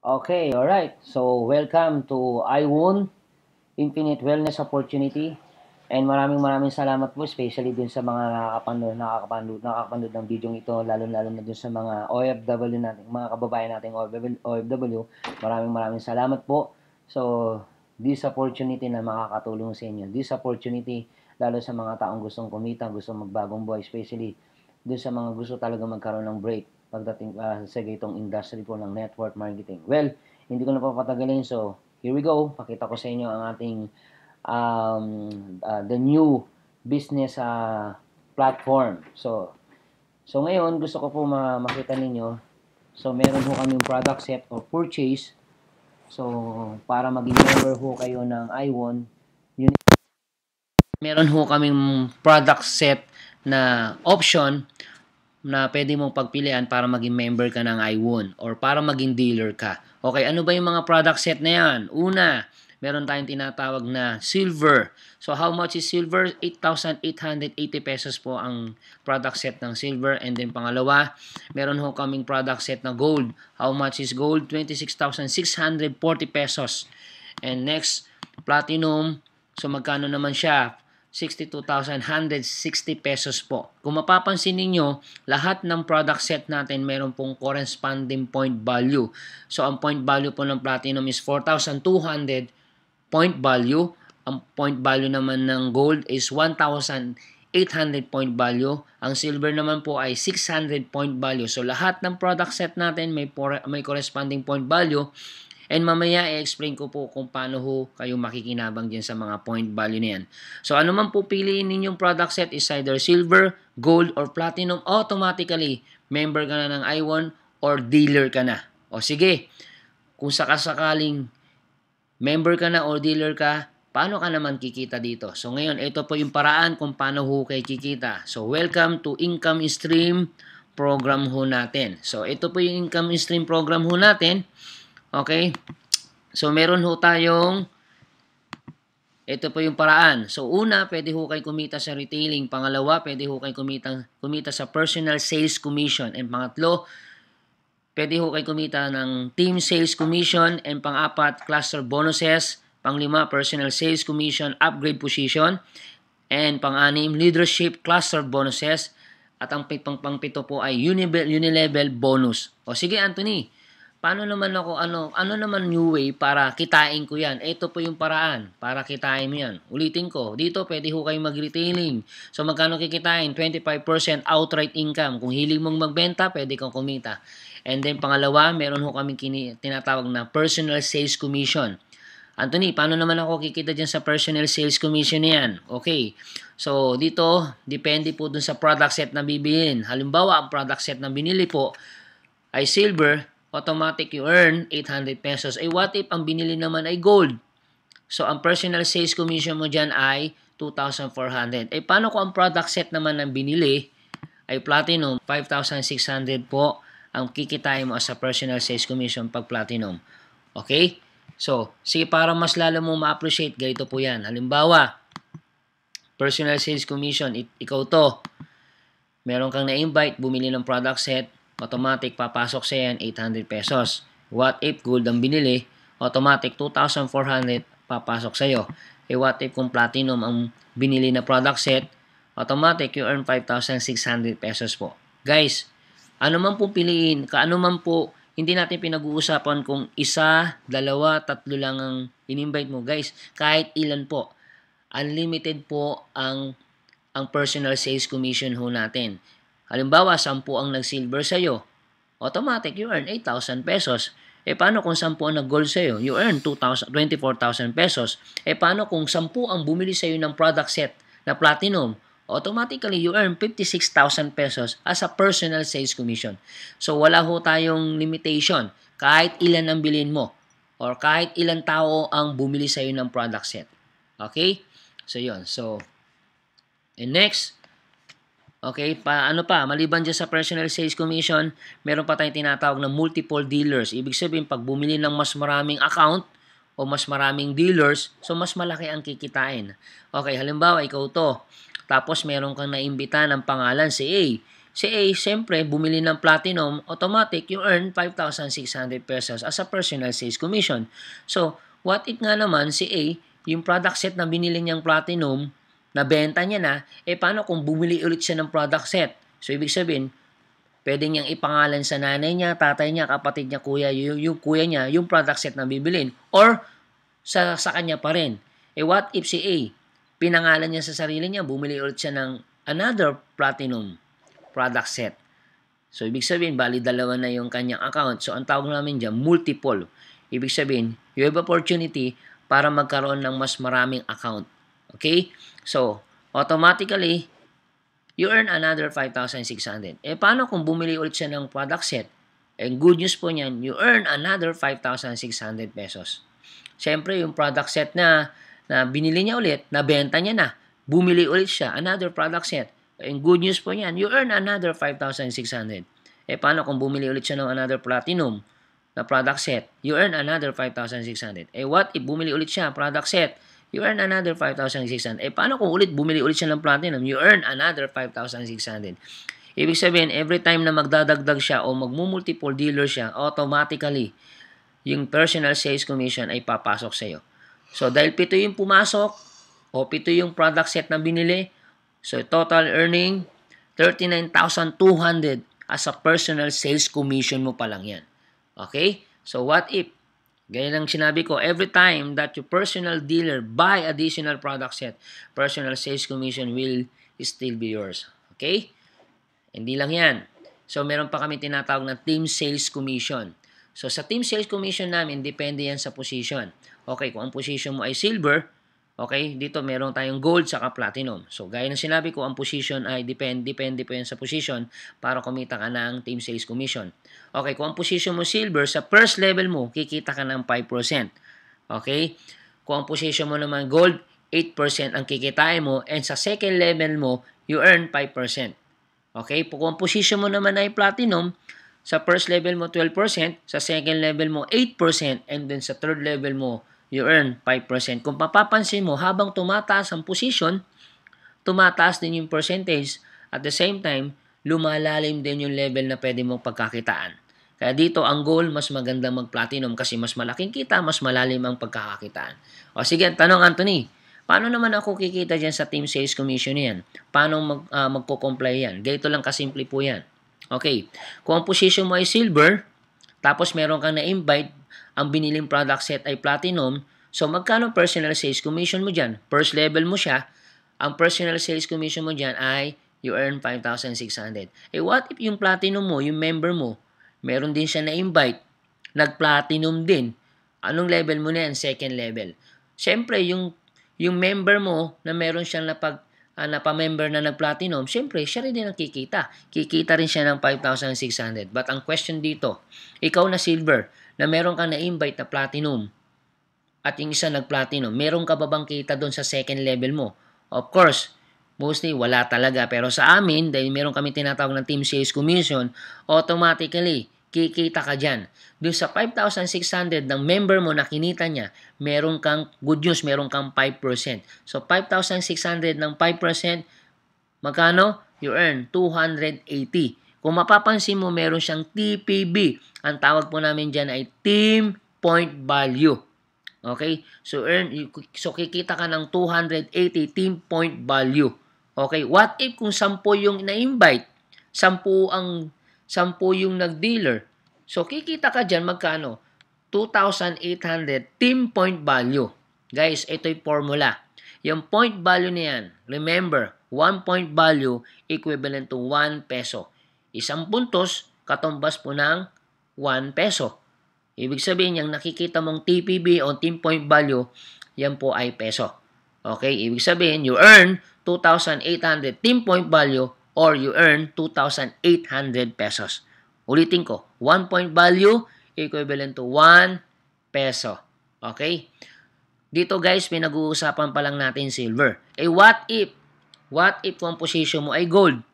Okay, alright. So, welcome to iWon Infinite Wellness Opportunity. And maraming maraming salamat po, especially dun sa mga nakakapanood ng video ito, lalo-lalo na dun sa mga OFW natin, mga kababayan nating OFW. Maraming maraming salamat po. So, this opportunity na makakatulong sa inyo. This opportunity, lalo sa mga taong gustong kumita, gustong magbagong buhay, especially dun sa mga gusto talaga magkaroon ng break pagdating sa gitong industry po ng network marketing. Well, hindi ko na papatagalin. So, here we go. Pakita ko sa inyo ang ating the new business platform. So ngayon, gusto ko po makita ninyo. So, meron ho kaming product set or purchase. So, para maging member ho kayo ng iWon, meron ho kaming product set na option na pwede mong pagpilian para maging member ka ng iWon or para maging dealer ka. Okay, ano ba yung mga product set na yan? Una, meron tayong tinatawag na silver. So, how much is silver? 8,880 pesos po ang product set ng silver. And then, pangalawa, meron ho kaming product set na gold. How much is gold? 26,640 pesos. And next, platinum. So, magkano naman siya? 62,160 pesos po. Kung mapapansin ninyo, lahat ng product set natin meron pong corresponding point value. So, ang point value po ng platinum is 4,200 point value. Ang point value naman ng gold is 1,800 point value. Ang silver naman po ay 600 point value. So, lahat ng product set natin may corresponding point value. And mamaya i-explain ko po kung paano ho kayo makikinabang dyan sa mga point value na yan. So, ano man po piliin ninyong product set is either silver, gold, or platinum, automatically member ka na ng iWon or dealer ka na. O sige, kung sakasakaling member ka na or dealer ka, paano ka naman kikita dito? So, ngayon, ito po yung paraan kung paano ho kayo kikita. So, welcome to income stream program ho natin. So, ito po yung income stream program ho natin. Okay? So, meron ho tayong, ito po yung paraan. So, una, pwede ho kayo kumita sa retailing. Pangalawa, pwede ho kayo kumita sa personal sales commission. And pangatlo, pwede ho kayo kumita ng team sales commission. And pang-apat, cluster bonuses. Pang-lima, personal sales commission, upgrade position. And pang-anim, leadership cluster bonuses. At ang pang-pito po ay unilevel bonus. O sige, Anthony, paano naman ako, ano naman new way para kitain ko yan? Ito po yung paraan para kitain mo yan. Ulitin ko, dito pwede ho kayong mag-retailing. So, magkano kikitain? 25% outright income. Kung hiling mong magbenta, pwede kang kumita. And then, pangalawa, meron ho kami tinatawag na personal sales commission. Anthony, paano naman ako kikita dyan sa personal sales commission yan? Okay. So, dito, depende po dun sa product set na bibilin. Halimbawa, ang product set na binili po ay silver, automatic you earn 800 pesos. Eh, what if ang binili naman ay gold? So, ang personal sales commission mo dyan ay 2,400. Eh, paano kung ang product set naman ng binili ay platinum? 5,600 po ang kikitain mo as a personal sales commission pag platinum. Okay? So, sige, para mas lalo mo ma-appreciate, ganito po yan. Halimbawa, personal sales commission, ikaw to. Meron kang na-invite, bumili ng product set, automatic papasok sa yan 800 pesos. What if gold ang binili, automatic 2,400 papasok sa iyo. Eh what if kung platinum ang binili na product set, automatic you earn 5,600 pesos po. Guys, ano man po piliin, kaano man po, hindi natin pinag-uusapan kung isa, dalawa, tatlo lang ang in-invite mo. Guys, kahit ilan po, unlimited po ang personal sales commission ho natin. Halimbawa, 10 ang nag-silver sa'yo, automatic you earn 8,000 pesos. Eh, paano kung 10 ang nag-gold sa'yo? You earn 24,000 pesos. Eh, paano kung 10 ang bumili sa'yo ng product set na platinum? Automatically, you earn 56,000 pesos as a personal sales commission. So, wala ho tayong limitation. Kahit ilan ang bilhin mo or kahit ilan tao ang bumili sa'yo ng product set. Okay? So, yun. So, and next, okay, maliban dyan sa personal sales commission, meron pa tayong tinatawag na multiple dealers. Ibig sabihin, pag bumili ng mas maraming account o mas maraming dealers, so mas malaki ang kikitain. Okay, halimbawa, ikaw to. Tapos, meron kang naimbita ng pangalan si A. Si A, siyempre, bumili ng platinum, automatic, you earn 5,600 pesos as a personal sales commission. So, what if nga naman si A, yung product set na binili niyang platinum, nabenta niya na, paano kung bumili ulit siya ng product set? So, ibig sabihin, pwede niyang ipangalan sa nanay niya, tatay niya, kapatid niya, kuya, yung kuya niya, yung product set na bibilin. Or, sa kanya pa rin. What if si A, pinangalan niya sa sarili niya, bumili ulit siya ng another platinum product set. So, ibig sabihin, bali dalawa na yung kanyang account. So, ang tawag namin dyan, multiple. Ibig sabihin, you have opportunity para magkaroon ng mas maraming account. Okay? So, automatically, you earn another 5,600. Paano kung bumili ulit siya ng product set? Good news po niyan, you earn another 5,600 pesos. Siyempre, yung product set na binili niya ulit, nabenta niya na, bumili ulit siya, another product set. Good news po niyan, you earn another 5,600. Paano kung bumili ulit siya ng another platinum na product set? You earn another 5,600. What if bumili ulit siya, product set? You earn another 5,600. Paano kung bumili ulit siya ng platinum? You earn another 5,600. Ibig sabihin, every time na magdadagdag siya o magmumultiple dealer siya, automatically, yung personal sales commission ay papasok sa iyo. So, dahil 7 yung pumasok, o 7 yung product set na binili, so total earning, 39,200 as a personal sales commission mo pa lang yan. Okay? So, what if, gaya lang sinabi ko, every time that your personal dealer buy additional product set, personal sales commission will still be yours. Okay? Hindi lang yan. So, meron pa kami tinatawag na team sales commission. So, sa team sales commission namin, depende yan sa position. Okay, kung ang position mo ay silver, okay, dito meron tayong gold saka platinum. So, gaya ng sinabi ko, ang position ay depende po yan sa position para kumita ka ng team sales commission. Okay, kung ang position mo silver, sa first level mo, kikita ka ng 5%. Okay? Kung ang position mo naman gold, 8% ang kikitain mo, and sa second level mo, you earn 5%. Okay? Kung ang position mo naman ay platinum, sa first level mo 12%, sa second level mo 8%, and then sa third level mo you earn 5%. Kung papapansin mo, habang tumataas ang position, tumataas din yung percentage, at the same time, lumalalim din yung level na pwede mong pagkakitaan. Kaya dito, ang goal, mas maganda mag-platinum kasi mas malaking kita, mas malalim ang pagkakakitaan. O sige, tanong Anthony, paano naman ako kikita dyan sa team sales commission yan? Paano magko-comply yan? Ganito lang kasimple po yan. Okay, kung ang position mo ay silver, tapos meron kang na-invite, ang biniling product set ay platinum, so magkano personal sales commission mo dyan? First level mo siya, ang personal sales commission mo dyan ay you earn 5,600. What if yung platinum mo, yung member mo, meron din siya na-invite, nag-platinum din. Anong level mo na yan? Second level. Siyempre, yung member mo na meron siyang napamember na nag-platinum, siyempre, siya rin din ang kikita. Kikita rin siya ng 5,600. But ang question dito, ikaw na silver, na meron kang na-invite na platinum, at yung isa nag-platinum, meron ka ba bang kita doon sa second level mo? Of course, mostly wala talaga. Pero sa amin, dahil meron kami tinatawag ng team sales commission, automatically, kikita ka dyan. Doon sa 5,600 ng member mo na kinita niya, meron kang, good news, meron kang 5%. So, 5,600 ng 5%, magkano? You earn 280. Kung mapapansin mo, meron siyang TPB. Ang tawag po namin dyan ay Team Point Value. Okay? So, kikita ka ng 280 Team Point Value. Okay? What if kung 10 yung na-invite? 10 yung nag-dealer. So, kikita ka dyan, magkano? 2,800 team point value. Guys, ito'y formula. Yung point value na yan, remember, 1 point value equivalent to 1 peso. Isang puntos, katumbas po ng 1 peso. Ibig sabihin, yung nakikita mong TPB o team point value, yan po ay peso. Okay? Ibig sabihin, you earn 2,800 team point value or you earn 2,800 pesos. Ulitin ko, 1 point value equivalent to 1 peso. Okay? Dito guys, pinag-uusapan pa lang natin silver. What if kung position mo ay gold?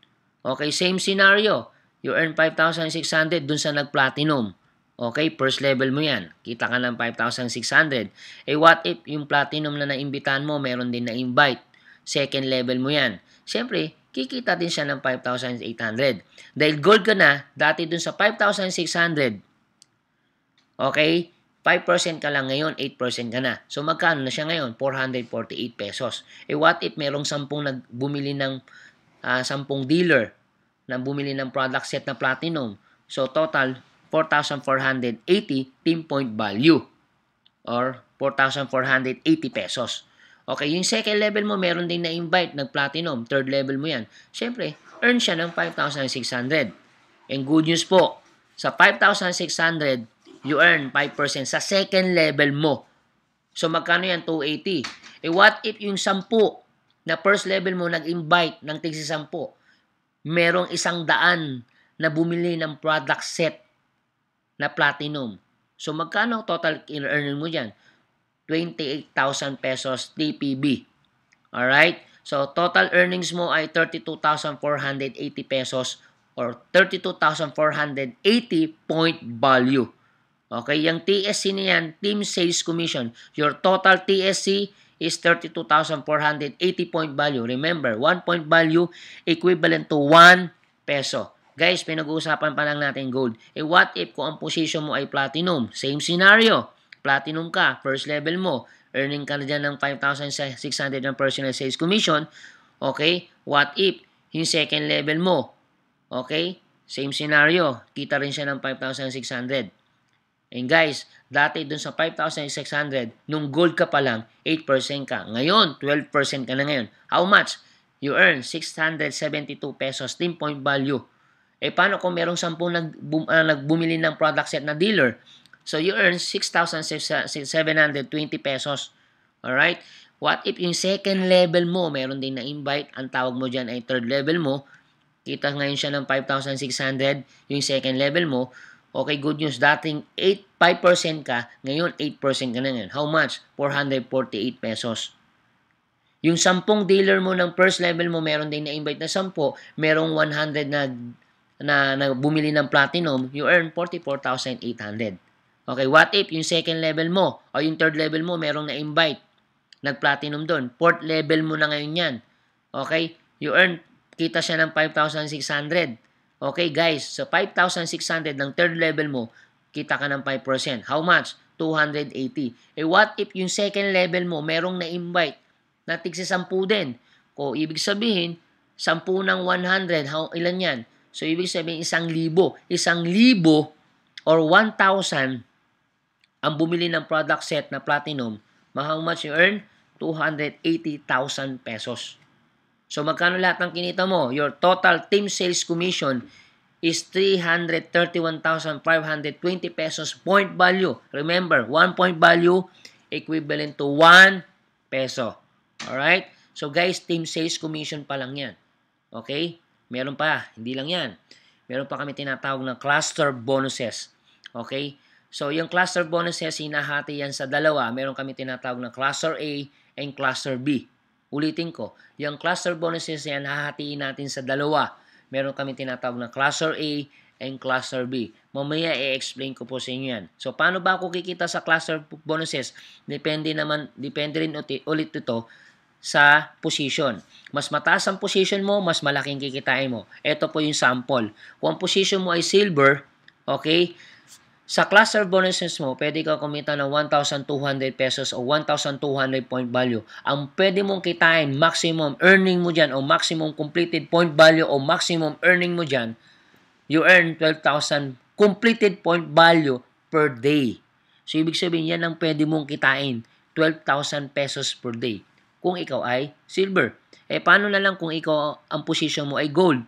Okay, same scenario. You earn 5,600 dun sa nag-platinum. Okay, first level mo yan. Kita ka ng 5,600. What if yung platinum na naimbitahan mo, meron din na-invite? Second level mo yan. Siyempre, kikita din siya ng 5,800. Dahil gold ka na, dati dun sa 5,600, okay, 5% ka lang ngayon, 8% ka na. So, magkano na siya ngayon? 448 pesos. What if merong 10 bumili ng 10 dealer na bumili ng product set na platinum? So, total, 4,480 team point value or 4,480 pesos. Okay, yung second level mo, meron din na-invite, nag-platinum. Third level mo yan. Siyempre, earn siya ng 5,600. And good news po, sa 5,600, you earn 5% sa second level mo. So, magkano yan? 280. What if yung 10 na first level mo nag-invite ng tigsi 10, merong 100 na bumili ng product set na platinum. So, magkano total in-earn mo dyan? 28,000 pesos TPB. Alright? So, total earnings mo ay 32,480 pesos or 32,480 point value. Okay, yung TSC niyan, Team Sales Commission. Your total TSC is 32,480 point value. Remember, 1 point value equivalent to 1 peso. Guys, pinag-uusapan pa lang natin gold. What if kung ang position mo ay platinum? Same scenario. Platinum ka, first level mo. Earning ka na dyan ng 5,600 ng personal sales commission. Okay, what if yung second level mo? Okay, same scenario. Kita rin siya ng 5,600. And guys, dati dun sa 5,600, nung gold ka pa lang, 8% ka. Ngayon, 12% ka na ngayon. How much? You earn 672 pesos team point value. Paano kung merong 10 nagbumili ng product set na dealer? So, you earn 6,720 pesos. Alright? What if yung second level mo, meron din na-invite, ang tawag mo dyan ay third level mo, kita ngayon siya ng 5,600, yung second level mo. Okay, good news. Dating 5% ka, ngayon 8% ka na ngayon. How much? 448 pesos. Yung 10 dealer mo ng first level mo, meron din na-invite na 10, merong 100 na bumili ng platinum, you earn 44,800. Okay, what if yung second level mo o yung third level mo, merong na-invite, nag-platinum doon, fourth level mo na ngayon yan. Okay, you earn, kita siya ng 5,600. Okay guys, so 5,600 ng third level mo, kita ka ng 5%. How much? 280. What if yung second level mo, merong na-invite na tigsi 10 din? O ibig sabihin, 10 ng 100, ilan yan? So ibig sabihin, 1,000. 1,000 or 1,000 ang bumili ng product set na platinum. How much you earn? 280,000 pesos. So, magkano lahat ng kinita mo? Your total team sales commission is 331,520 pesos point value. Remember, 1 point value equivalent to 1 peso. Alright? So, guys, team sales commission pa lang yan. Okay? Meron pa. Hindi lang yan. Meron pa kami tinatawag na cluster bonuses. Okay? So, yung cluster bonuses, hinahati yan sa dalawa. Meron kami tinatawag na cluster A and cluster B. Ulitin ko, yung cluster bonuses yan, hahatiin natin sa dalawa. Meron kami tinatawag na cluster A and cluster B. Mamaya i-explain ko po sa inyo yan. So, paano ba ako kikita sa cluster bonuses? Depende rin ulit ito sa position. Mas mataas ang position mo, mas malaking kikitain mo. Ito po yung sample. Kung ang position mo ay silver, okay, sa cluster bonuses mo, pwede ka kumita ng 1,200 pesos o 1,200 point value. Ang pwede mong kitain, maximum earning mo dyan o maximum completed point value o maximum earning mo dyan, you earn 12,000 completed point value per day. So, ibig sabihin yan ang pwede mong kitain, 12,000 pesos per day. Kung ikaw ay silver. Paano na lang kung ikaw ang position mo ay gold?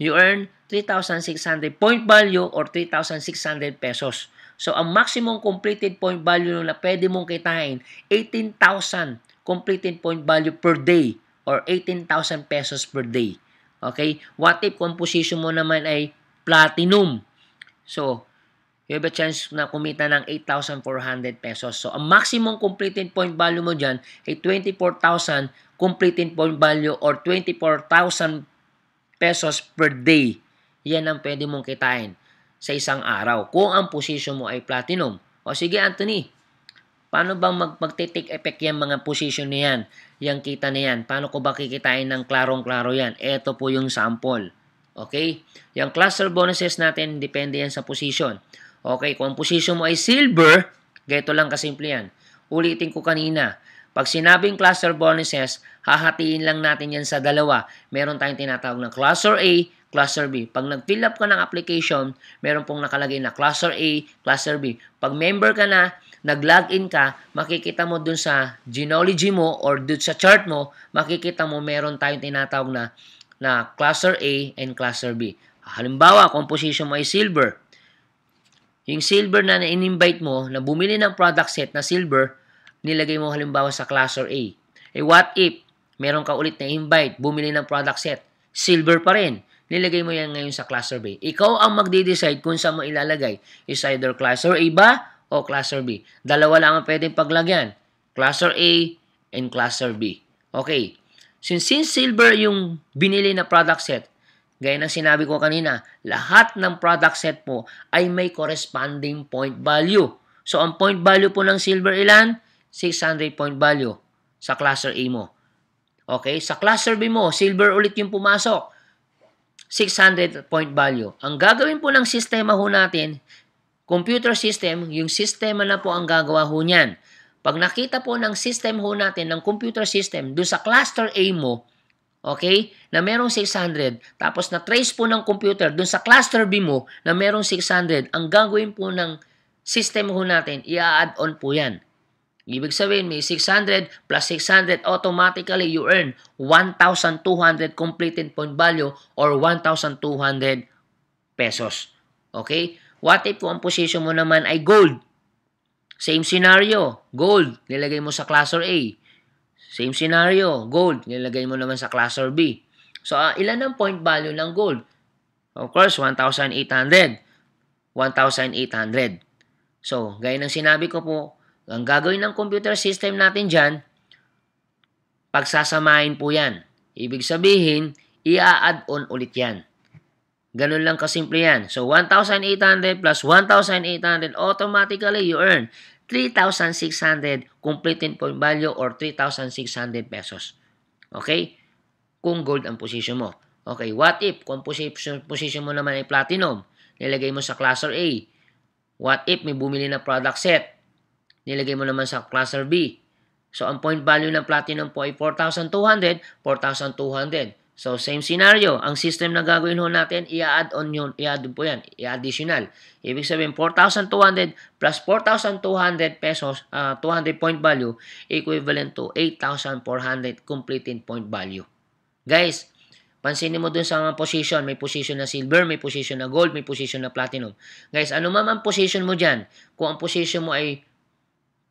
You earn 3,600 point value or 3,600 pesos. So, ang maximum completed point value na pwede mong kitain, 18,000 completed point value per day or 18,000 pesos per day. Okay? What if kung position mo naman ay platinum? So, you have a chance na kumita ng 8,400 pesos. So, ang maximum completed point value mo dyan ay 24,000 completed point value or 24,000 pesos per day. Yan ang pwede mong kitain sa isang araw kung ang position mo ay platinum. O sige Anthony, Paano bang magte-take effect yan mga position na yan? Yang kita na yan. Paano ko ba kikitain ng klarong-klaro yan? Ito po yung sample. Okay? Yung cluster bonuses natin, depende yan sa position. Okay, kung ang position mo ay silver, ganito lang kasimple yan. Ulitin ko kanina. Pag sinabing cluster bonuses, hahatiin lang natin yan sa dalawa. Meron tayong tinatawag na cluster A, cluster B. Pag nag-fill up ka ng application, meron pong nakalagay na cluster A, cluster B. Pag member ka na, nag-login ka, makikita mo dun sa genealogy mo or dun sa chart mo, makikita mo meron tayong tinatawag na cluster A and cluster B. Halimbawa, kung position mo ay silver, yung silver na in-invite mo, na bumili ng product set na silver, nilagay mo halimbawa sa cluster A. What if, meron ka ulit na invite, bumili ng product set, silver pa rin, nilagay mo yan ngayon sa cluster B. Ikaw ang magde-decide kung saan mo ilalagay. Is either cluster A ba o cluster B. Dalawa lang ang pwedeng paglagyan. Cluster A and cluster B. Okay. Since silver yung binili na product set, gaya ng sinabi ko kanina, lahat ng product set po ay may corresponding point value. So, ang point value po ng silver ilan? 600 point value sa cluster A mo. Okay? Sa cluster B mo, silver ulit yung pumasok. 600 point value. Ang gagawin po ng sistema ho natin, computer system, yung sistema na po ang gagawa ho niyan. Pag nakita po ng system ho natin, ng computer system, doon sa cluster A mo, okay, na merong 600, tapos na-trace po ng computer doon sa cluster B mo na merong 600, ang gagawin po ng system ho natin, i-add on po yan. Ibig sabihin, may 600 plus 600, automatically you earn 1,200 completed point value or 1,200 pesos. Okay? What if kung ang position mo naman ay gold? Same scenario, gold, nilagay mo sa cluster A. Same scenario, gold, nilagay mo naman sa cluster B. So, ilan ang point value ng gold? Of course, 1,800. 1,800. So, gaya ng sinabi ko po, ang gagawin ng computer system natin dyan, pagsasamahin po yan. Ibig sabihin, i-add on ulit yan. Ganun lang kasimple yan. So, 1,800 plus 1,800, automatically you earn 3,600 completed point value or 3,600 pesos. Okay? Kung gold ang position mo. Okay, what if kung position mo naman ay platinum, nilagay mo sa cluster A. What if may bumili na product set, nilagay mo naman sa cluster B. So, ang point value ng platinum po ay 4,200, 4,200. So, same scenario. Ang system na gagawin ho natin, i-add on yun, i-add po yan, i-additional. Ibig sabihin, 4,200 plus 4,200 pesos, 200 point value, equivalent to 8,400 completed point value. Guys, pansinin mo dun sa mga position. May position na silver, may position na gold, may position na platinum. Guys, ano man ang position mo dyan, kung ang position mo ay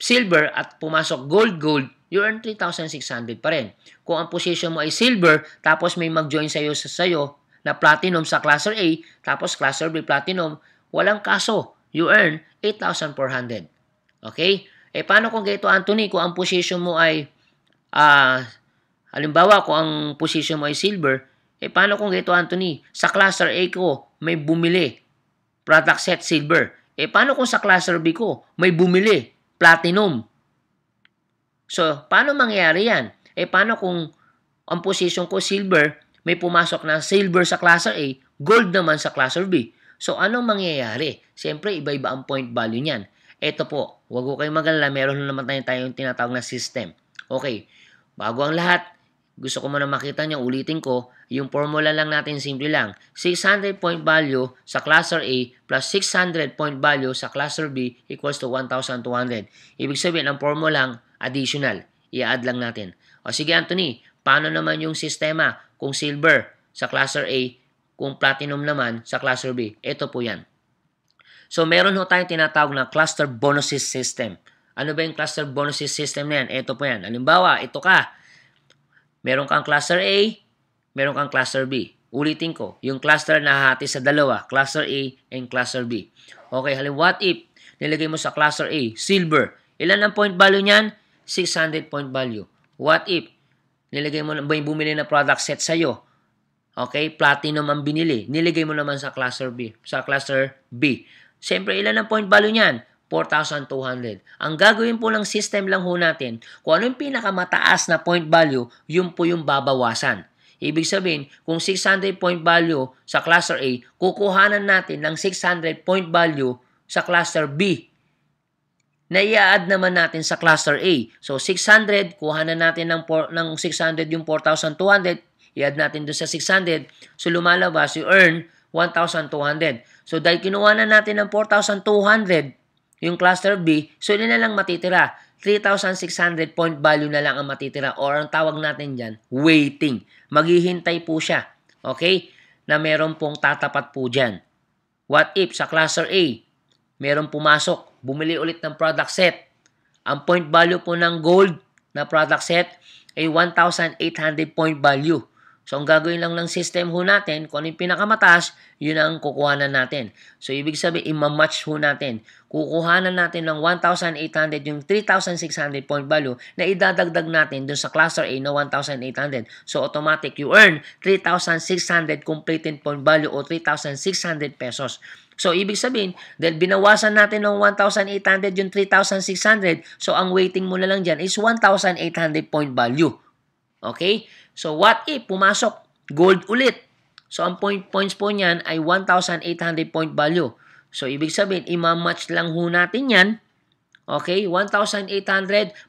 silver at pumasok gold, you earn 3,600 pa rin. Kung ang position mo ay silver, tapos may mag-join sa'yo na platinum sa cluster A, tapos cluster B platinum, walang kaso. You earn 8,400. Okay? Paano kung ganito, Anthony? Kung ang position mo ay, halimbawa, kung ang position mo ay silver, paano kung ganito, Anthony? Sa cluster A ko, may bumili. Product set silver. Paano kung sa cluster B ko, may bumili? Platinum. So, paano mangyayari yan? Paano kung ang position ko silver, may pumasok na silver sa cluster A, gold naman sa cluster B. So, anong mangyayari? Siyempre, iba-iba ang point value niyan. Ito po, huwag ko kayong mag-alala, meron naman tayong tinatawag na system. Okay, bago ang lahat, gusto ko muna makita niyo, ulitin ko, yung formula lang natin, simple lang. 600 point value sa cluster A plus 600 point value sa cluster B equals to 1,200. Ibig sabihin, ang formula lang, additional. I-add lang natin. O sige, Anthony, paano naman yung sistema kung silver sa cluster A, kung platinum naman sa cluster B? Ito po yan. So, meron ho tayong tinatawag na cluster bonuses system. Ano ba yung cluster bonuses system na yan? Ito po yan. Halimbawa, ito ka. Meron kang cluster A, meron kang cluster B. Ulitin ko, yung cluster na hati sa dalawa, cluster A and cluster B. Okay, halimbawa, what if nilagay mo sa cluster A, silver. Ilan ang point value niyan? 600 point value. What if nilagay mo, may bumili na product set sa'yo? Okay, platinum ang binili. Nilagay mo naman sa cluster B. Sa cluster B. Siyempre, ilan ang point value niyan? 4,200. Ang gagawin po ng system lang ho natin, kung ano yung pinakamataas na point value, yun po yung babawasan. Ibig sabihin, kung 600 point value sa cluster A, kukuhanan natin ng 600 point value sa cluster B na i-add naman natin sa cluster A. So, 600, kuhanan natin ng 600 yung 4,200, i-add natin doon sa 600. So, lumalabas, you earn 1,200. So, dahil kinuha na natin ng 4,200, yung cluster B, so yun na lang matitira. 3,600 point value na lang ang matitira or ang tawag natin dyan, waiting. Maghihintay po siya. Okay? Na meron pong tatapat po dyan. What if sa cluster A, meron pumasok, bumili ulit ng product set. Ang point value po ng gold na product set ay 1,800 point value. So, ang gagawin lang ng system ho natin, kung ano yung pinakamataas, yun ang kukuhanan natin. So, ibig sabihin, ima-match ho natin. Kukuhanan natin ng 1,800 yung 3,600 point value na idadagdag natin dun sa cluster A na 1,800. So, automatic, you earn 3,600 completed point value o 3,600 pesos. So, ibig sabihin, dahil binawasan natin ng 1,800 yung 3,600, so, ang waiting mo na lang dyan is 1,800 point value. Okay? So, what if pumasok gold ulit? So, ang points po niyan ay 1,800 point value. So, ibig sabihin, ima-match lang ho natin yan. Okay? 1,800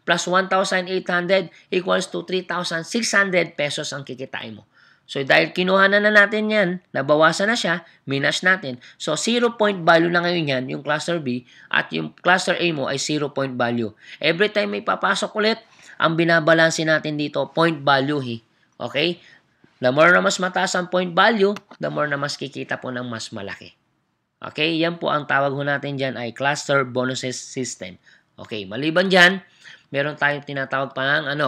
plus 1,800 equals to 3,600 pesos ang kikitain mo. So, dahil kinuha na natin yan, nabawasan na siya, minus natin. So, 0 point value na ngayon yan, yung cluster B, at yung cluster A mo ay 0 point value. Every time may papasok ulit, ang binabalansin natin dito, point value. Okay? The more na mas mataas ang point value, the more na mas kikita po ng mas malaki. Okay? Yan po ang tawag ho natin dyan ay cluster bonuses system. Okay? Maliban dyan, meron tayong tinatawag pa ng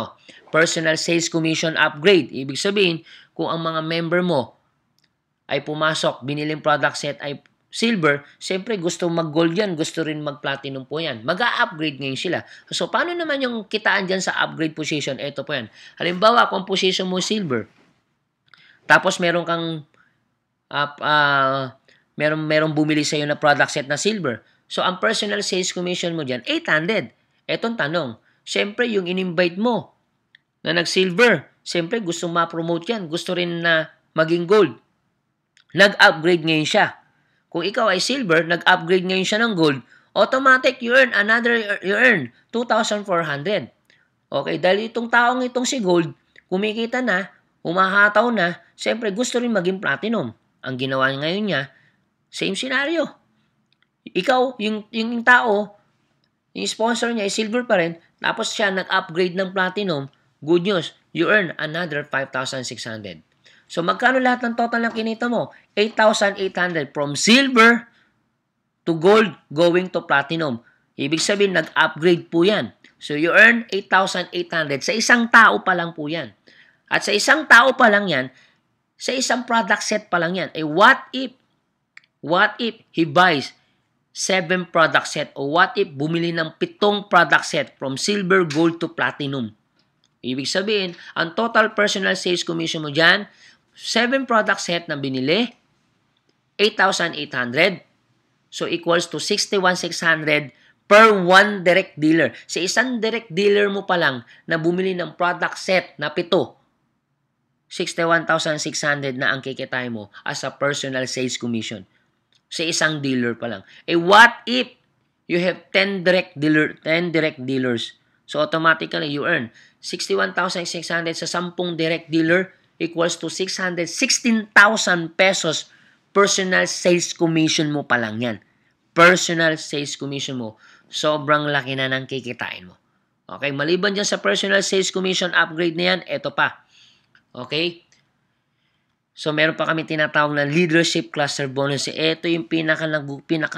personal sales commission upgrade. Ibig sabihin, kung ang mga member mo ay pumasok, biniling product set ay silver, siyempre gusto mag-gold yan, gusto rin mag-platinum po yan. Mag-a-upgrade ngayon sila. So, paano naman yung kitaan dyan sa upgrade position? Ito po yan. Halimbawa, kung position mo silver, tapos meron kang merong bumili sa iyo na product set na silver. So, ang personal sales commission mo dyan, 800. Etong tanong, siyempre yung in-invite mo na nag-silver, siyempre gusto ma-promote yan, gusto rin na maging gold. Nag-upgrade ngayon siya. Kung ikaw ay silver, nag-upgrade ngayon siya ng gold, automatic you earn 2,400. Okay, dahil itong taong itong si gold, kumikita na, umahataw na, siyempre gusto rin maging platinum. Ang ginawa ngayon niya, same scenario. Ikaw, yung tao, yung sponsor niya ay silver pa rin, tapos siya nag-upgrade ng platinum, good news, you earn another 5,600. So, magkano lahat ng total na kinita mo? 8,800 from silver to gold going to platinum. Ibig sabihin, nag-upgrade po yan. So, you earn 8,800. Sa isang tao pa lang po yan. At sa isang tao pa lang yan, sa isang product set pa lang yan, what if he buys 7 product set o what if bumili ng 7 product set from silver, gold to platinum? Ibig sabihin, ang total personal sales commission mo dyan, 7 product set na binili, 8,800. So, equals to 61,600 per one direct dealer. Sa isang direct dealer mo pa lang na bumili ng product set na 7, 61,600 na ang kikitain mo as a personal sales commission. Sa isang dealer pa lang. What if you have 10 direct dealers? So, automatically, you earn 61,600 sa 10 direct dealer equals to 616,000 pesos personal sales commission mo pa lang yan. Personal sales commission mo. Sobrang laki na ng kikitain mo. Okay, maliban dyan sa personal sales commission upgrade na yan, eto pa. Okay? So, meron pa kami tinatawag na leadership cluster bonus. Ito yung pinaka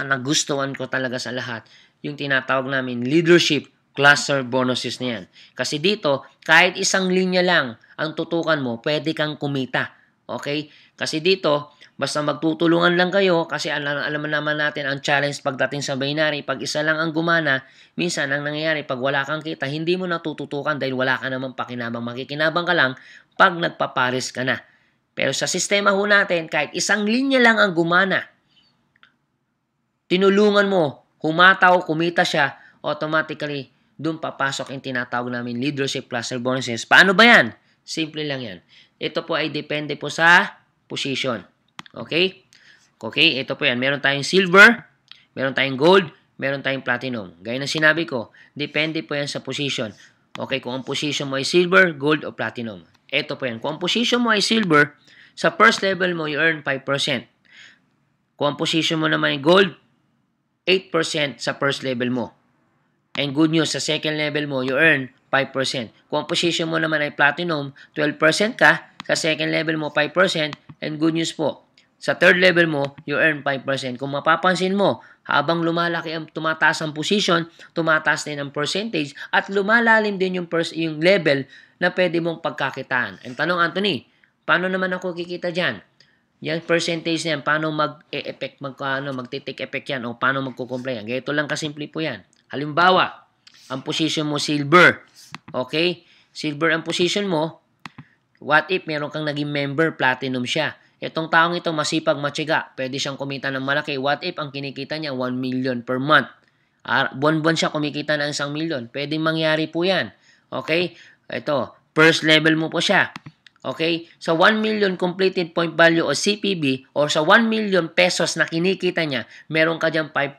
nagustuhan ko talaga sa lahat. Yung tinatawag namin leadership cluster bonuses na yan. Kasi dito, kahit isang linya lang ang tutukan mo, pwede kang kumita. Okay? Kasi dito, basta magtutulungan lang kayo, kasi alam naman natin ang challenge pagdating sa binary, pag isa lang ang gumana, minsan ang nangyayari, pag wala kang kita, hindi mo natututukan dahil wala ka naman pakinabang. Makikinabang ka lang pag nagpapares ka na. Pero sa sistema ho natin, kahit isang linya lang ang gumana, tinulungan mo, humataw, kumita siya, automatically, doon papasok yung tinatawag namin leadership cluster bonuses. Paano ba yan? Simple lang yan. Ito po ay depende po sa position. Okay? Okay, ito po yan. Meron tayong silver, meron tayong gold, meron tayong platinum. Gaya ng sinabi ko, depende po yan sa position. Okay, kung ang position mo ay silver, gold, o platinum. Ito po yan. Kung ang position mo ay silver, sa first level mo, you earn 5%. Kung ang position mo naman ay gold, 8% sa first level mo. And good news, sa second level mo, you earn 5%. Kung ang position mo naman ay platinum, 12% ka. Sa second level mo, 5%. And good news po, sa third level mo, you earn 5%. Kung mapapansin mo, habang lumalaki ang tumataas ang position, tumataas din ang percentage, at lumalalim din yung level na pwede mong pagkakitaan. Ang tanong, Anthony, paano naman ako kikita dyan? Yan percentage na yan, paano magti-take effect yan, o paano magkukumplay yan? Ganito lang kasimple po yan. Halimbawa, ang position mo silver. Okay? Silver ang position mo. What if meron kang naging member, platinum siya? Itong taong ito masipag, matyaga, pwede siyang kumita ng malaki. What if ang kinikita niya 1 million per month? Buwan-buwan siya kumikita ng 1 million. Pwedeng mangyari po yan. Okay? Ito, first level mo po siya. Okay? Sa 1 million completed point value o CPV or sa 1 million pesos na kinikita niya, meron ka dyan 5%.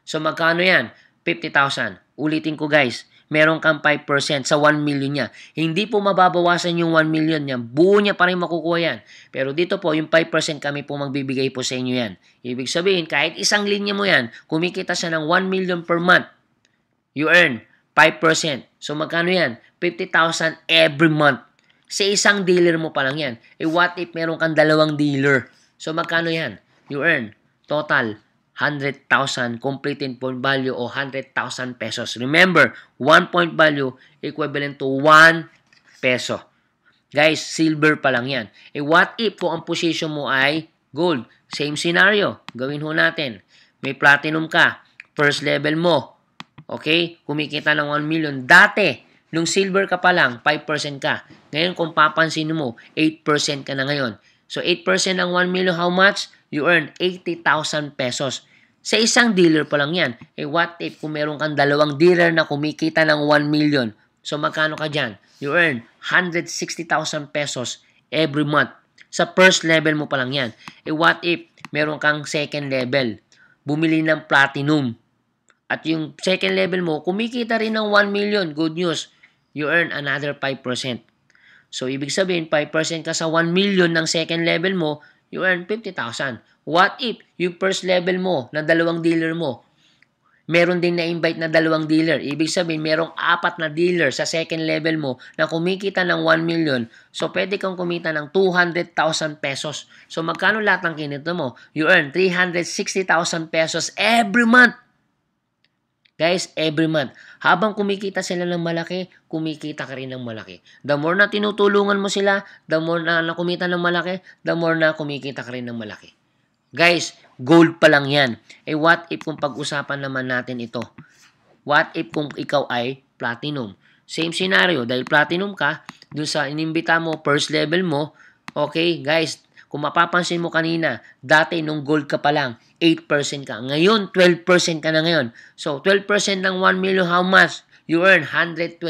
So magkano yan? 50,000. Ulitin ko guys. Meron kang 5% sa 1 million niya. Hindi po mababawasan yung 1 million niya. Buo niya pa rin makukuha yan. Pero dito po, yung 5% kami po magbibigay po sa inyo yan. Ibig sabihin, kahit isang linya mo yan, kumikita siya ng 1 million per month, you earn 5%. So magkano yan? 50,000 every month. Sa isang dealer mo pa lang yan. What if meron kang 2 dealer? So magkano yan? You earn total 100,000 completed point value o 100,000 pesos. Remember, 1 point value equivalent to 1 peso. Guys, silver pa lang yan. What if kung ang position mo ay gold? Same scenario. Gawin ho natin. May platinum ka. First level mo. Okay? Kumikita ng 1 million. Dati, nung silver ka pa lang, 5% ka. Ngayon, kung papansin mo, 8% ka na ngayon. So, 8% ng 1 million, how much? You earn 80,000 pesos. Sa isang dealer pa lang yan. What if kung meron kang 2 dealer na kumikita ng 1 million? So, magkano ka dyan? You earn 160,000 pesos every month. Sa first level mo pa lang yan. What if meron kang second level? Bumili ng platinum. At yung second level mo, kumikita rin ng 1 million. Good news. You earn another 5%. So, ibig sabihin, 5% ka sa 1 million ng second level mo, you earn 50,000. What if yung first level mo na 2 dealer mo, meron din na-invite na 2 dealer. Ibig sabihin, merong 4 na dealer sa second level mo na kumikita ng 1 million. So, pwede kang kumita ng 200,000 pesos. So, magkano lahat ng kinita mo? You earn 360,000 pesos every month. Guys, every month. Habang kumikita sila ng malaki, kumikita ka rin ng malaki. The more na tinutulungan mo sila, the more na kumita ng malaki, the more na kumikita ka rin ng malaki. Guys, gold pa lang yan. What if kung pag-usapan naman natin ito? What if kung ikaw ay platinum? Same scenario, dahil platinum ka, dun sa inimbita mo, first level mo, okay, guys, kung mapapansin mo kanina, dati nung gold ka pa lang, 8% ka. Ngayon, 12% ka na ngayon. So, 12% ng 1 million, how much? You earn 120,000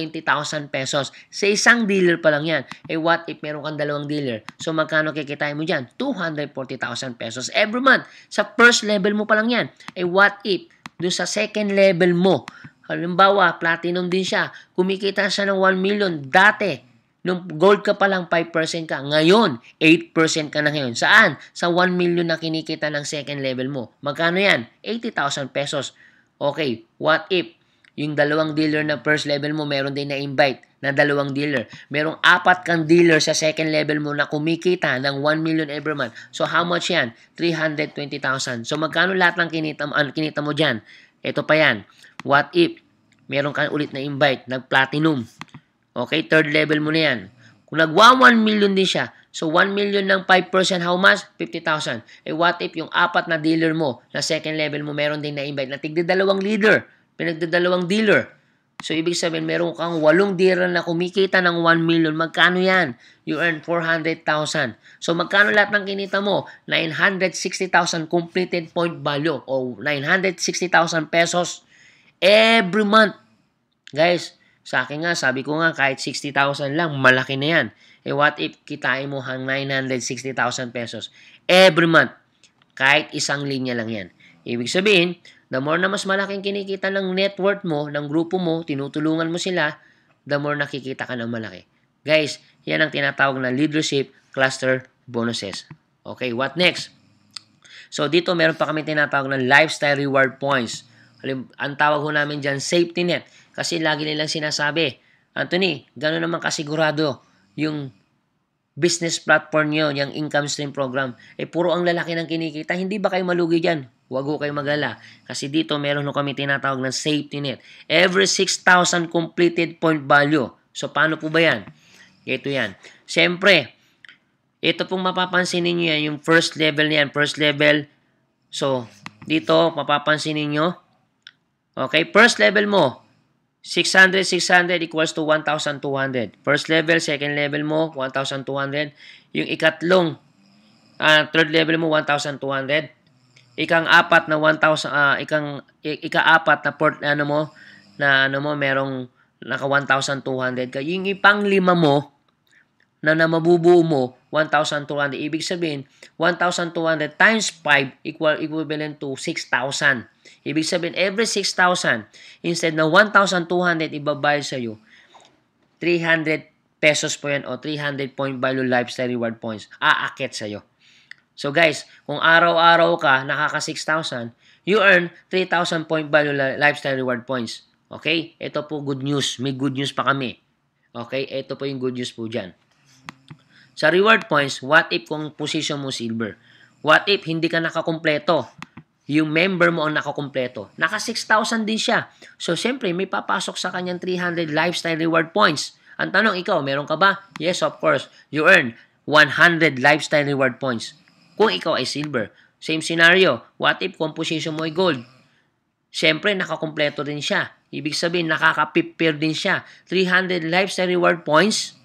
pesos. Sa isang dealer pa lang yan. What if meron kang 2 dealer? So, magkano kikitain mo dyan? 240,000 pesos every month. Sa first level mo pa lang yan. What if doon sa second level mo, halimbawa, platinum din siya, kumikita siya ng 1 million dati. Nung gold ka pa lang, 5% ka. Ngayon, 8% ka na ngayon. Saan? Sa 1 million na kinikita ng second level mo. Magkano yan? 80,000 pesos. Okay, what if yung 2 dealer na first level mo, meron din na-invite na 2 dealer. Merong 4 kang dealer sa second level mo na kumikita ng 1 million every month. So, how much yan? 320,000. So, magkano lahat ng kinita mo dyan? Ito pa yan. What if meron kang ulit na invite, nag-platinum? Okay, third level mo na yan. Kung nagwa 1 million din siya, so 1 million ng 5%, how much? 50,000. What if yung 4 na dealer mo, na second level mo, meron din na-invite na tigda 2 leader, pinagda 2 dealer. So, ibig sabihin, meron kang 8 dealer na kumikita ng 1 million. Magkano yan? You earn 400,000. So, magkano lahat ng kinita mo? 960,000 completed point value o 960,000 pesos every month. Guys, sa akin nga, sabi ko nga, kahit 60,000 lang, malaki na yan. Eh, what if kitain mo hang 960,000 pesos every month? Kahit isang linya lang yan. Ibig sabihin, the more na mas malaking kinikita ng net worth mo, ng grupo mo, tinutulungan mo sila, the more nakikita ka ng malaki. Guys, yan ang tinatawag na leadership cluster bonuses. Okay, what next? So, dito meron pa kami tinatawag na lifestyle reward points. Ang tawag ho namin dyan, safety net. Kasi lagi nilang sinasabi, Anthony, gano'n naman kasigurado yung business platform nyo, yung income stream program, puro ang lalaki ng kinikita, hindi ba kayo malugi dyan? Huwag ho kayo mag-alala. Kasi dito, meron ho kami tinatawag ng safety net. Every 6,000 completed point value. So, paano po ba yan? Ito yan. Siyempre, ito pong mapapansin ninyo yan, yung first level niyan. First level. So, dito, mapapansin ninyo. Okay, first level mo, 600 equals to 1,200. First level, second level mo, 1,200. Yung ikatlong, third level mo, 1,200. Ikang-apat na 1,000, ika-apat na port, merong naka 1,200 ka. Yung ipang-lima mo, na mabubuo mo, 1,200. Ibig sabihin, 1,200 times 5 equivalent to 6,000. Ibig sabihin, every 6,000, instead na 1,200 ibabayad sa'yo, 300 pesos po yan o 300 point value lifestyle reward points aakit sa'yo. So guys, kung araw-araw ka nakaka 6,000, you earn 3,000 point value lifestyle reward points. Okay? Ito po good news. May good news pa kami. Okay? Ito po yung good news po dyan. Sa reward points, what if kung position mo silver? What if hindi ka nakakumpleto? Yung member mo ang nakakumpleto. Naka 6,000 din siya. So, siyempre, may papasok sa kanyang 300 lifestyle reward points. Ang tanong, ikaw, meron ka ba? Yes, of course. You earn 100 lifestyle reward points. Kung ikaw ay silver. Same scenario. What if kung position mo ay gold? Siyempre, nakakumpleto din siya. Ibig sabihin, nakaka-prepare din siya. 300 lifestyle reward points,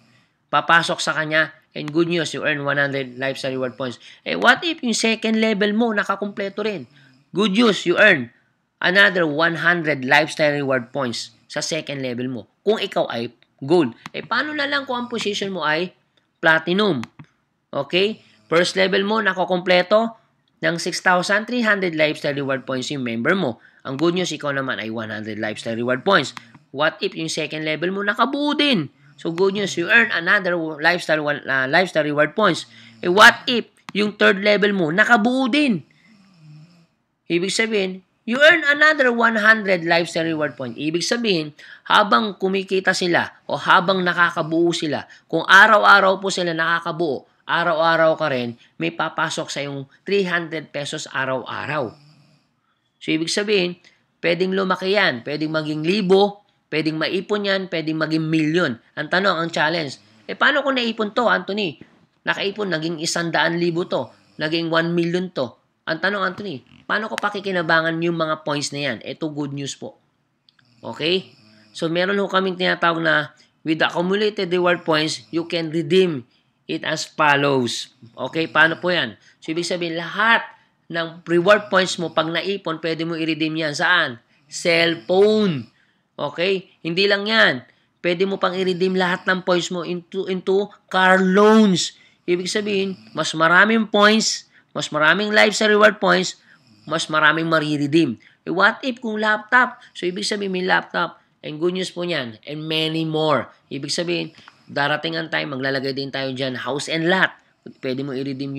papasok sa kanya. And good news, you earn 100 lifestyle reward points. What if yung second level mo, nakakumpleto rin? Good news, you earn another 100 lifestyle reward points sa second level mo. Kung ikaw ay gold. Paano na lang kung ang position mo ay platinum? Okay? First level mo, nakakumpleto ng 6,300 lifestyle reward points yung member mo. Ang good news, ikaw naman ay 100 lifestyle reward points. What if yung second level mo, nakabuo din? So, good news, you earn another lifestyle reward points. What if yung third level mo, nakabuo din? Ibig sabihin, you earn another 100 lifestyle reward point. Ibig sabihin, habang kumikita sila o habang nakakabuo sila, kung araw-araw po sila nakakabuo, araw-araw ka rin, may papasok sa yung 300 pesos araw-araw. So, ibig sabihin, pwedeng lumaki yan, pwedeng maging 1,000, pwedeng maipon yan, pwedeng maging milyon. Ang tanong, ang challenge, paano kung naipon to, Anthony? Nakaipon, naging 100,000 to, naging 1 million to. Ang tanong, Anthony, paano ko pakikinabangan yung mga points na yan? Ito, good news po. Okay? So, meron ho kaming tinatawag na, with the accumulated reward points, you can redeem it as follows. Okay? Paano po yan? So, ibig sabihin, lahat ng reward points mo, pag naipon, pwede mo i-redeem yan. Saan? Cellphone. Okay? Hindi lang yan. Pwede mo pang i-redeem lahat ng points mo into car loans. Ibig sabihin, mas maraming points, mas maraming lifestyle reward points, mas maraming mariredeem. What if kung laptop? So, ibig sabihin may laptop. And good news po niyan. And many more. Ibig sabihin, darating ang time, maglalagay din tayo dyan, house and lot. Pwede mo i-redeem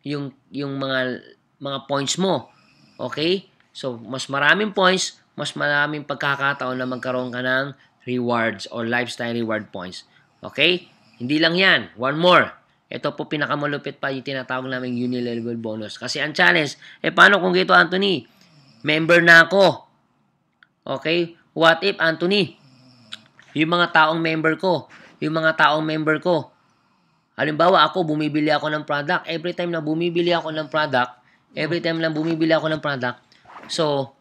yung mga points mo. Okay? So, mas maraming points, mas maraming pagkakataon na magkaroon ka ng rewards or lifestyle reward points. Okay? Hindi lang yan. One more. Ito po pinakamalupit pa yung tinatawag naming unilevel bonus. Kasi ang challenge, paano kung gito, Anthony? Member na ako. Okay? What if, Anthony? Yung mga taong member ko, halimbawa ako, bumibili ako ng product. Every time na bumibili ako ng product, so,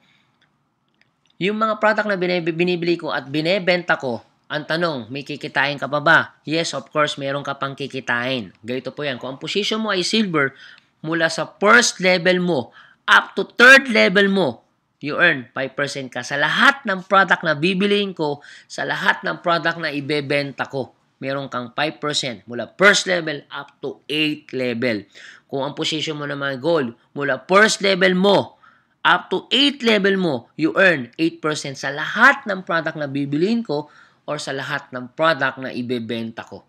Yung mga product na binibili ko at binebenta ko, ang tanong, may kikitain ka pa ba? Yes, of course, meron ka pang kikitain. Ganito po yan. Kung ang position mo ay silver, mula sa first level mo up to third level mo, you earn 5% ka sa lahat ng product na bibiliin ko, sa lahat ng product na ibebenta ko. Meron kang 5% mula first level up to 8th level. Kung ang position mo naman gold, mula first level mo up to 8th level mo, you earn 8% sa lahat ng product na bibiliin ko or sa lahat ng product na ibebenta ko.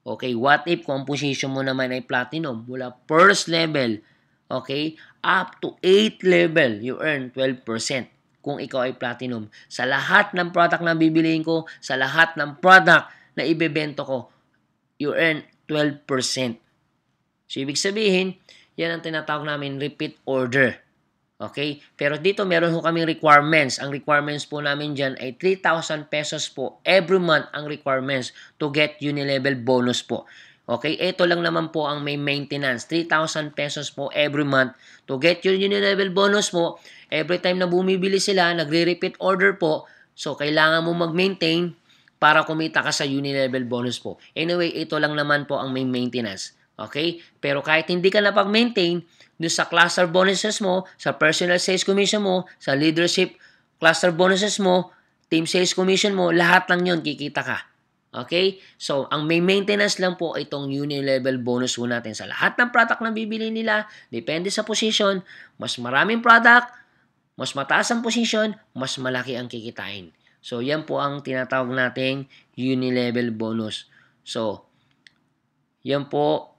Okay, what if kung ang position mo naman ay platinum, mula first level, okay, up to 8th level, you earn 12%. Kung ikaw ay platinum, sa lahat ng product na bibiliin ko, sa lahat ng product na ibebenta ko, you earn 12%. So, ibig sabihin, yan ang tinatawag namin repeat order. Okay? Pero dito meron ho kaming requirements. Ang requirements po namin dyan ay 3,000 pesos po every month ang requirements to get unilevel bonus po. Okay? Ito lang naman po ang may maintenance. 3,000 pesos po every month to get your unilevel bonus po. Every time na bumibili sila, nagre-repeat order po. So, kailangan mo mag-maintain para kumita ka sa unilevel bonus po. Anyway, ito lang naman po ang may maintenance. Okay? Pero kahit hindi ka napag-maintain, doon sa cluster bonuses mo, sa personal sales commission mo, sa leadership cluster bonuses mo, team sales commission mo, lahat lang yun, kikita ka. Okay? So, ang may maintenance lang po itong unilevel bonus po natin. Sa lahat ng product na bibili nila, depende sa position, mas maraming product, mas mataas ang position, mas malaki ang kikitain. So, yan po ang tinatawag nating unilevel bonus. So, yan po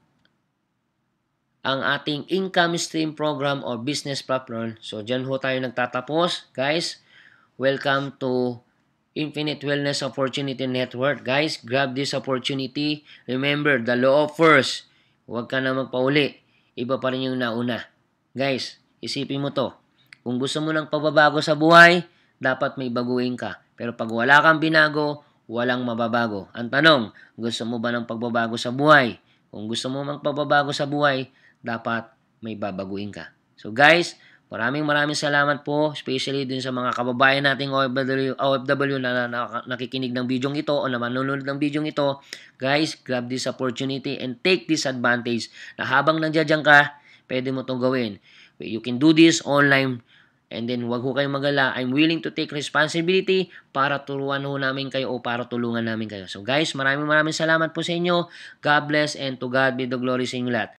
ang ating income stream program or business platform. So, dyan ho tayo nagtatapos. Guys, welcome to Infinite Wellness Opportunity Network. Guys, grab this opportunity. Remember, the law of first. Huwag ka na magpauli. Iba pa rin yung nauna. Guys, isipin mo to. Kung gusto mo ng pagbabago sa buhay, dapat may baguhin ka. Pero pag wala kang binago, walang mababago. Ang tanong, gusto mo ba ng pagbabago sa buhay? Kung gusto mo magpagbabago sa buhay, dapat may babaguhin ka. So guys, maraming salamat po, especially dun sa mga kababayan nating OFW na nakikinig ng video ito o na manonood ng video ito. Guys, grab this opportunity and take this advantage na habang nandiyan ka, pwede mo itong gawin. You can do this online. And then, wag ho kayong magala. I'm willing to take responsibility para turuan ho namin kayo o para tulungan namin kayo. So guys, maraming salamat po sa inyo. God bless and to God be the glory sa inyo lahat.